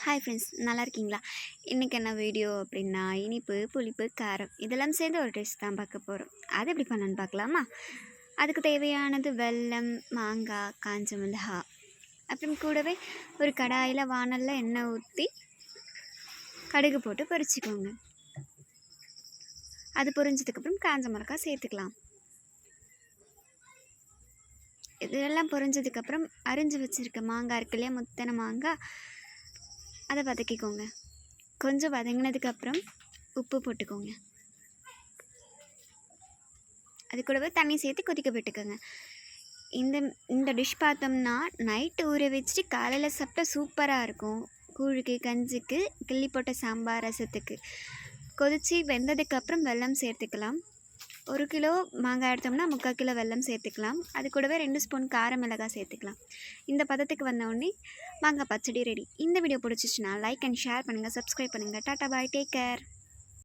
Hi friends, நல்லா இருக்கீங்களா? இன்றைக்கி என்ன வீடியோ அப்படின்னா, இனிப்பு, புளிப்பு, காரம் இதெல்லாம் சேர்ந்து ஒரு டேஸ்ட் தான் பார்க்க போகிறோம். அது எப்படி பண்ணணுன்னு பார்க்கலாமா? அதுக்கு தேவையானது வெல்லம், மாங்காய், காஞ்ச மிளகா, அப்புறம் கூடவே ஒரு கடாயில் வாணலில் எண்ணெய் ஊற்றி கடுகு போட்டு பொரிச்சிக்கோங்க. அது பொரிஞ்சதுக்கப்புறம் காஞ்ச மிளகாய் சேர்த்துக்கலாம். இதெல்லாம் பொரிஞ்சதுக்கப்புறம் அரிஞ்சு வச்சுருக்க மாங்காய் இருக்கு இல்லையா, முத்தனை மாங்காய், அதை வதக்கிக்கோங்க. கொஞ்சம் வதங்கினதுக்கப்புறம் உப்பு போட்டுக்கோங்க. அது கூடவே தண்ணி சேர்த்து கொதிக்க விட்டுக்கோங்க. இந்த இந்த டிஷ் பார்த்தோம்னா நைட்டு ஊற வச்சுட்டு காலையில் சாப்பிட்டா சூப்பராக இருக்கும். கூழுக்கு, கஞ்சிக்கு, கிள்ளி போட்ட சாம்பார், ரசத்துக்கு. கொதித்து வெந்ததுக்கப்புறம் வெல்லம் சேர்த்துக்கலாம். 1 கிலோ மாங்காய் எடுத்தோம்னா 3/4 கிலோ வெல்லம் சேர்த்துக்கலாம். அது கூடவே 2 ஸ்பூன் கார மிளகாய் சேர்த்துக்கலாம். இந்த பதத்துக்கு வந்தோடனே மாங்காய் பச்சடி ரெடி. இந்த வீடியோ பிடிச்சிச்சுன்னா லைக் அண்ட் ஷேர் பண்ணுங்கள், சப்ஸ்கிரைப் பண்ணுங்கள். டாட்டா பாய், டேக் கேர்.